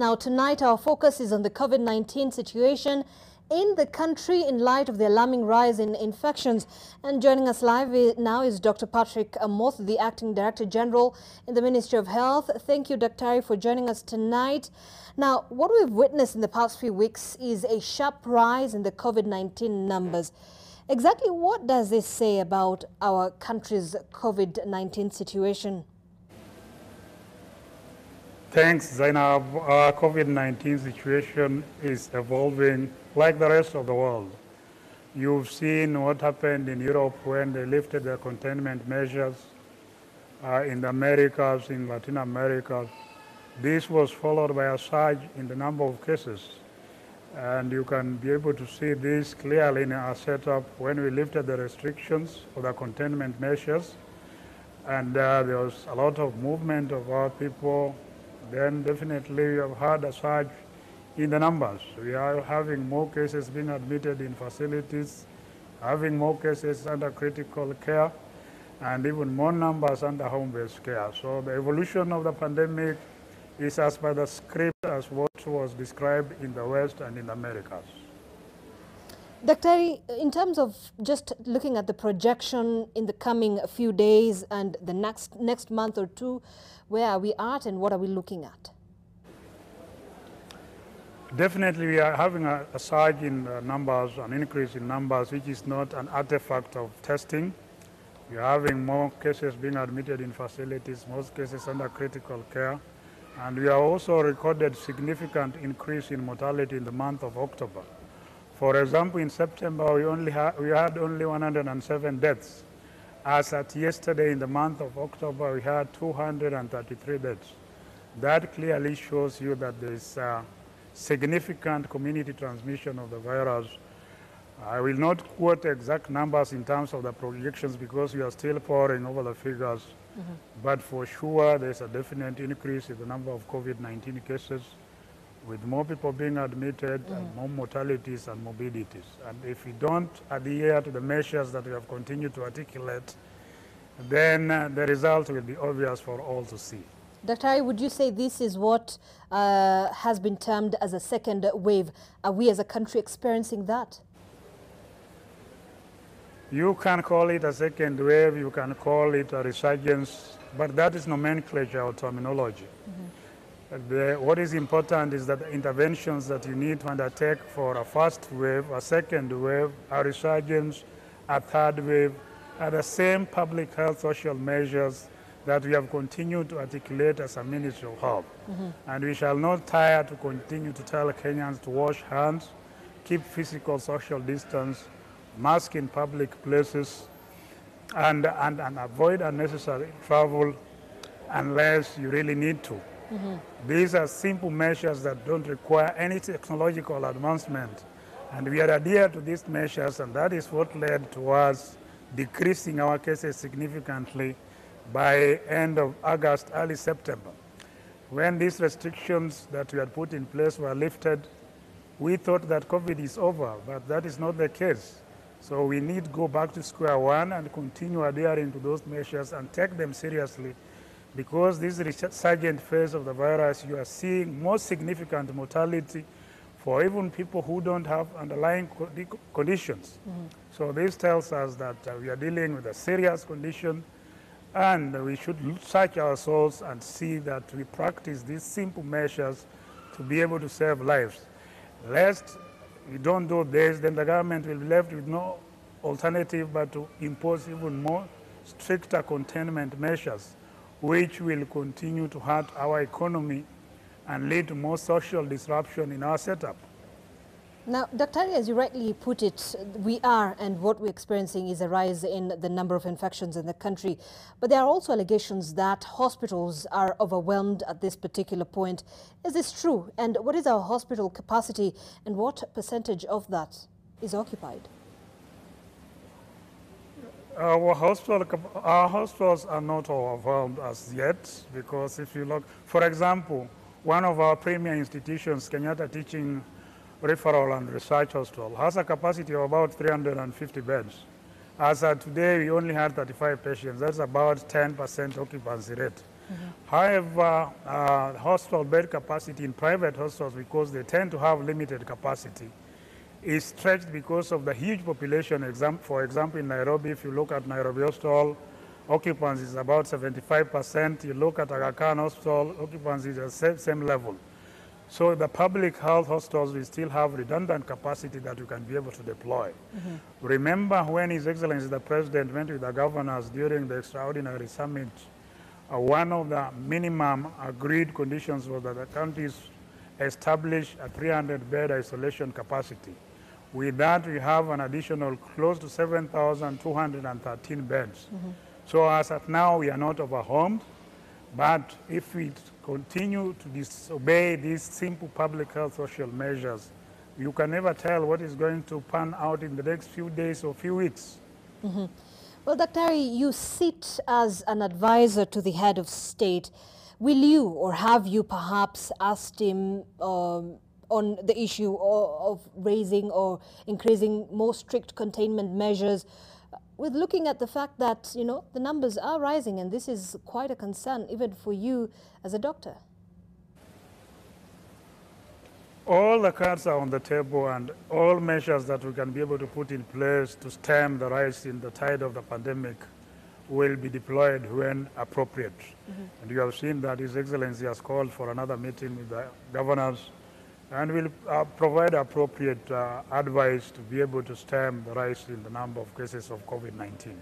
Now, tonight our focus is on the COVID-19 situation in the country in light of the alarming rise in infections. And joining us live now is Dr. Patrick Amoth, the Acting Director General in the Ministry of Health. Thank you, Dr. for joining us tonight. Now, what we've witnessed in the past few weeks is a sharp rise in the COVID-19 numbers. Exactly what does this say about our country's COVID-19 situation? Thanks, Zainab. Our COVID-19 situation is evolving like the rest of the world. You've seen what happened in Europe when they lifted their containment measures, in the Americas, in Latin America. This was followed by a surge in the number of cases. And you can be able to see this clearly in our setup when we lifted the restrictions for the containment measures. And there was a lot of movement of our people. Then definitely we have had a surge in the numbers. We are having more cases being admitted in facilities, having more cases under critical care, and even more numbers under home-based care. So the evolution of the pandemic is as per the script as what was described in the West and in the Americas. Dr. In terms of just looking at the projection in the coming few days and the next month or two, where are we at and what are we looking at? Definitely we are having a surge in numbers, an increase in numbers, which is not an artifact of testing. We are having more cases being admitted in facilities, most cases under critical care. And we have also recorded significant increase in mortality in the month of October. For example, in September, we had only 107 deaths. As at yesterday, in the month of October, we had 233 deaths. That clearly shows you that there is significant community transmission of the virus. I will not quote exact numbers in terms of the projections because we are still poring over the figures. But for sure, there's a definite increase in the number of COVID-19 cases, with more people being admitted and more mortalities and morbidities. And if we don't adhere to the measures that we have continued to articulate, then the result will be obvious for all to see. Dr. would you say this is what has been termed as a second wave? Are we as a country experiencing that? You can call it a second wave, you can call it a resurgence, but that is nomenclature or terminology. What is important is that the interventions that you need to undertake for a first wave, a second wave, a resurgence, a third wave, are the same public health social measures that we have continued to articulate as a Ministry of Health. And we shall not tire to continue to tell Kenyans to wash hands, keep physical social distance, mask in public places, and avoid unnecessary travel unless you really need to. These are simple measures that don't require any technological advancement. And we are adhered to these measures, and that is what led to us decreasing our cases significantly by end of August, early September. When these restrictions that we had put in place were lifted, we thought that COVID is over, but that is not the case. So we need to go back to square one and continue adhering to those measures and take them seriously, because this resurgent phase of the virus, you are seeing more significant mortality for even people who don't have underlying conditions. So this tells us that we are dealing with a serious condition, and we should search our souls and see that we practice these simple measures to be able to save lives. Lest we don't do this, then the government will be left with no alternative but to impose even more stricter containment measures, which will continue to hurt our economy and lead to more social disruption in our setup. Now, Dr. as you rightly put it, we are, and what we're experiencing is a rise in the number of infections in the country. But there are also allegations that hospitals are overwhelmed at this particular point. Is this true? And what is our hospital capacity, and what percentage of that is occupied? Our hospitals are not overwhelmed as yet, because if you look, for example, one of our premier institutions, Kenyatta Teaching, Referral and Research Hospital, has a capacity of about 350 beds. As of today, we only had 35 patients. That's about 10% occupancy rate. However, hospital bed capacity in private hospitals, because they tend to have limited capacity, is stretched because of the huge population. For example, in Nairobi, if you look at Nairobi Hospital, occupancy is about 75%. You look at Aga Khan Hospital, occupancy is at the same level. So the public health hospitals will still have redundant capacity that you can be able to deploy. Remember when His Excellency the President went with the governors during the extraordinary summit, one of the minimum agreed conditions was that the countries establish a 300-bed isolation capacity. With that, we have an additional close to 7,213 beds. So as at now, we are not overwhelmed. But if we continue to disobey these simple public health social measures, you can never tell what is going to pan out in the next few days or few weeks. Well, Dr. Ari, you sit as an advisor to the head of state. Will you or have you perhaps asked him on the issue of raising or increasing more strict containment measures, with looking at the fact that, you know, the numbers are rising, and this is quite a concern even for you as a doctor? All the cards are on the table, and all measures that we can be able to put in place to stem the rise in the tide of the pandemic will be deployed when appropriate. And you have seen that His Excellency has called for another meeting with the governors, and will provide appropriate advice to be able to stem the rise in the number of cases of COVID-19.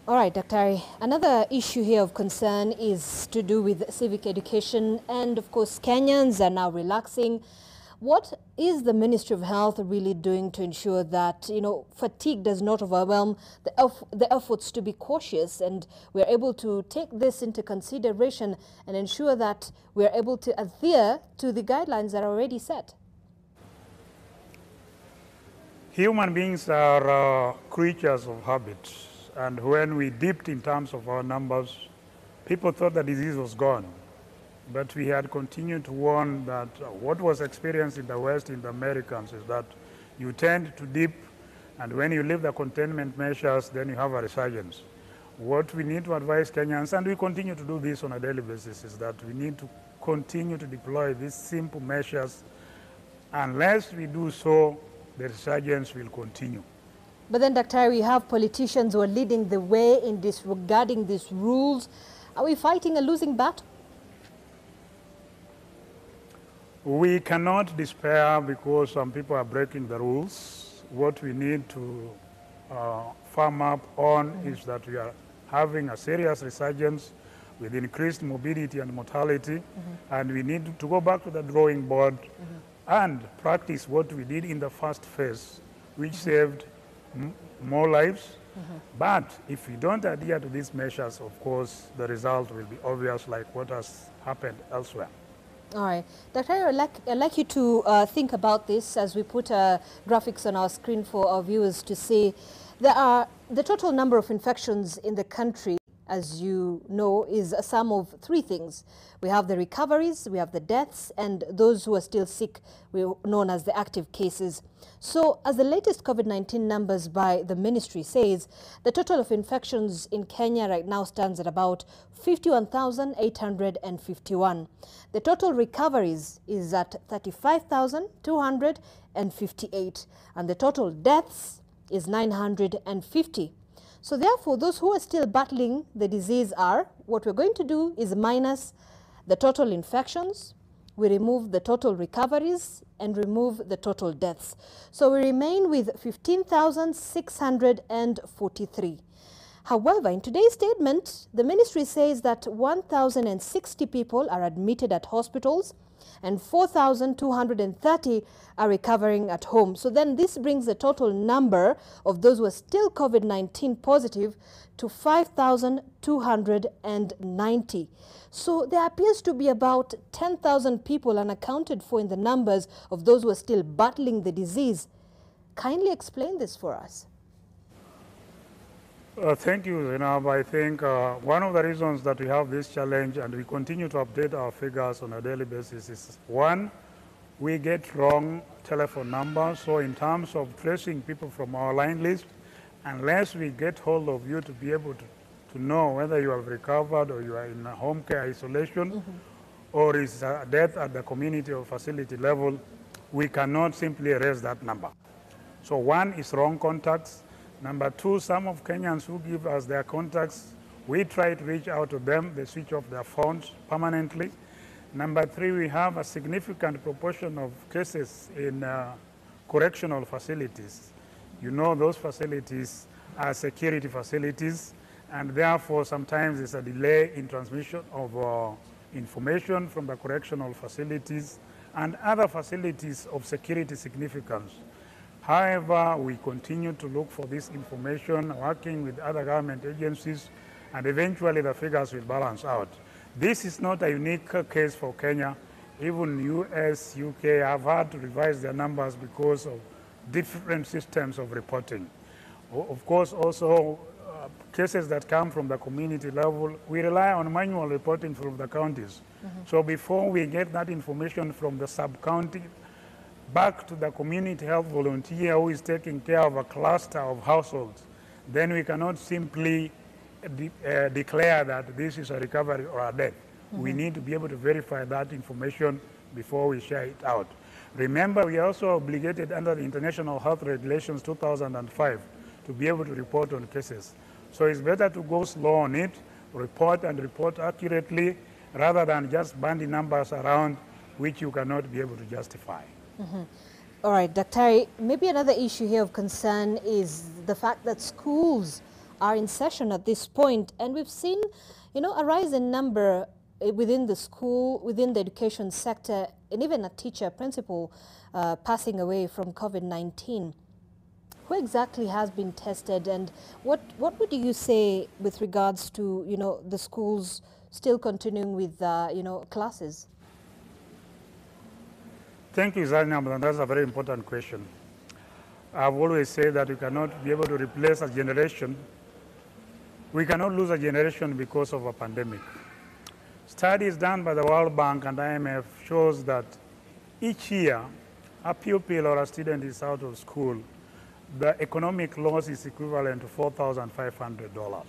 All right, Dr. Ari, another issue here of concern is to do with civic education, and of course Kenyans are now relaxing. What is the Ministry of Health really doing to ensure that, you know, fatigue does not overwhelm the efforts to be cautious, and we're able to take this into consideration and ensure that we're able to adhere to the guidelines that are already set? Human beings are creatures of habit, and when we dipped in terms of our numbers, people thought the disease was gone. But we had continued to warn that what was experienced in the West, in the Americans, is that you tend to dip, and when you leave the containment measures, then you have a resurgence. What we need to advise Kenyans, and we continue to do this on a daily basis, is that we need to continue to deploy these simple measures. Unless we do so, the resurgence will continue. But then, Dr. Ari, we have politicians who are leading the way in disregarding these rules. Are we fighting a losing battle? We cannot despair because some people are breaking the rules. What we need to firm up on is that we are having a serious resurgence with increased morbidity and mortality, and we need to go back to the drawing board and practice what we did in the first phase, which saved more lives. But if we don't adhere to these measures, of course, the result will be obvious, like what has happened elsewhere. All right. Dr. Ari, I'd like you to think about this as we put graphics on our screen for our viewers to see. The total number of infections in the country, as you know, is a sum of three things. We have the recoveries, we have the deaths, and those who are still sick, known as the active cases. So, as the latest COVID-19 numbers by the ministry says, the total of infections in Kenya right now stands at about 51,851. The total recoveries is at 35,258, and the total deaths is 950. So therefore, those who are still battling the disease are, what we're going to do is minus the total infections, we remove the total recoveries, and remove the total deaths. So we remain with 15,643. However, in today's statement, the ministry says that 1,060 people are admitted at hospitals and 4,230 are recovering at home. So then this brings the total number of those who are still COVID-19 positive to 5,290. So there appears to be about 10,000 people unaccounted for in the numbers of those who are still battling the disease. Kindly explain this for us. Thank you, Zainab. I think one of the reasons that we have this challenge and we continue to update our figures on a daily basis is, one, we get wrong telephone numbers. So in terms of tracing people from our line list, unless we get hold of you to be able to to know whether you have recovered or you are in home care isolation or is death at the community or facility level, we cannot simply erase that number. So one is wrong contacts. Number two, some of Kenyans who give us their contacts, we try to reach out to them, they switch off their phones permanently. Number three, we have a significant proportion of cases in correctional facilities. You know, those facilities are security facilities, and therefore sometimes there's a delay in transmission of information from the correctional facilities and other facilities of security significance. However, we continue to look for this information, working with other government agencies, and eventually the figures will balance out. This is not a unique case for Kenya. Even US, UK have had to revise their numbers because of different systems of reporting. Of course, also cases that come from the community level, we rely on manual reporting from the counties. So before we get that information from the sub-county back to the community health volunteer who is taking care of a cluster of households, then we cannot simply declare that this is a recovery or a death. We need to be able to verify that information before we share it out. Remember, we are also obligated under the International Health Regulations 2005 to be able to report on cases. So it's better to go slow on it, report and report accurately, rather than just bandy numbers around which you cannot be able to justify. All right, Dr. Maybe another issue here of concern is the fact that schools are in session at this point, and we've seen, a rise in number within the school, within the education sector, and even a teacher, principal, passing away from COVID-19. Who exactly has been tested, and what would you say with regards to, the schools still continuing with, classes? Thank you, Zanya. That's a very important question. I've always said that we cannot be able to replace a generation. We cannot lose a generation because of a pandemic. Studies done by the World Bank and IMF shows that each year a pupil or a student is out of school, the economic loss is equivalent to $4,500.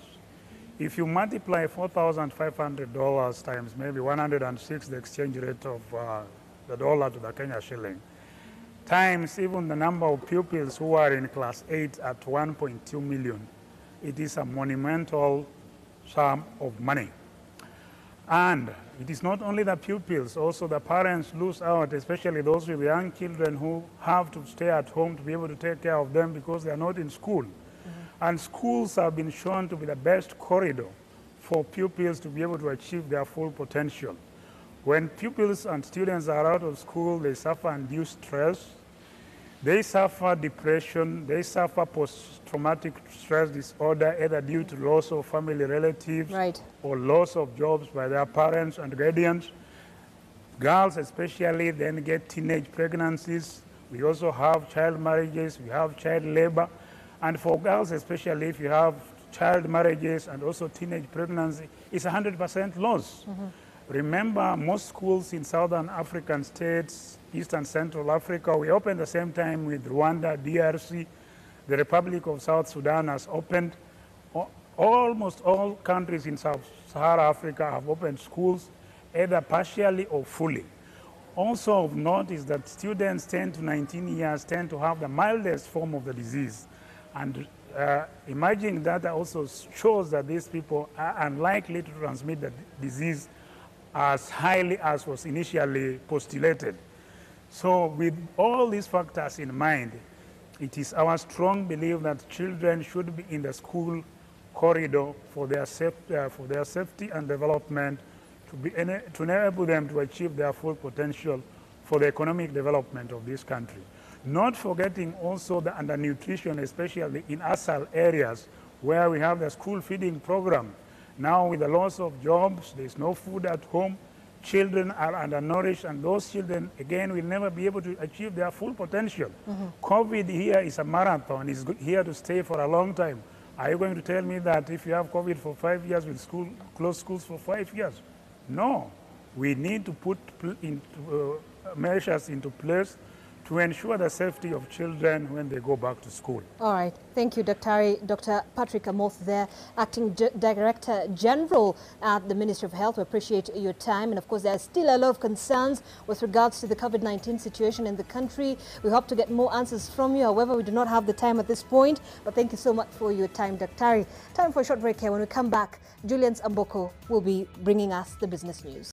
If you multiply $4,500 times maybe 106, the exchange rate of the dollar to the Kenya shilling, times even the number of pupils who are in class 8 at 1.2 million, it is a monumental sum of money. And it is not only the pupils, also the parents lose out, especially those with young children who have to stay at home to be able to take care of them because they are not in school. And schools have been shown to be the best corridor for pupils to be able to achieve their full potential. When pupils and students are out of school, they suffer undue stress, they suffer depression, they suffer post-traumatic stress disorder, either due to loss of family relatives or loss of jobs by their parents and guardians. Girls especially then get teenage pregnancies. We also have child marriages, we have child labor. And for girls especially, if you have child marriages and also teenage pregnancy, it's 100% loss. Remember, most schools in Southern African states, East and Central Africa, we opened at the same time with Rwanda, DRC, the Republic of South Sudan has opened. Almost all countries in Sub-Saharan Africa have opened schools, either partially or fully. Also of note is that students 10 to 19 years tend to have the mildest form of the disease. And imaging data also shows that these people are unlikely to transmit the disease as highly as was initially postulated. So with all these factors in mind, it is our strong belief that children should be in the school corridor for their safety and development, to enable them to achieve their full potential for the economic development of this country. Not forgetting also the undernutrition, especially in ASAL areas where we have the school feeding program. Now with the loss of jobs, there's no food at home, children are undernourished, and those children, again, will never be able to achieve their full potential. COVID here is a marathon, it's here to stay for a long time. Are you going to tell me that if you have COVID for 5 years, we'll close schools for 5 years? No. We need to put measures into place to ensure the safety of children when they go back to school. All right. Thank you, Dr. Patrick Amoth there, Acting Director General at the Ministry of Health. We appreciate your time. And of course, there are still a lot of concerns with regards to the COVID-19 situation in the country. We hope to get more answers from you. However, we do not have the time at this point. But thank you so much for your time, Dr. Time for a short break here. When we come back, Julian Amboko will be bringing us the business news.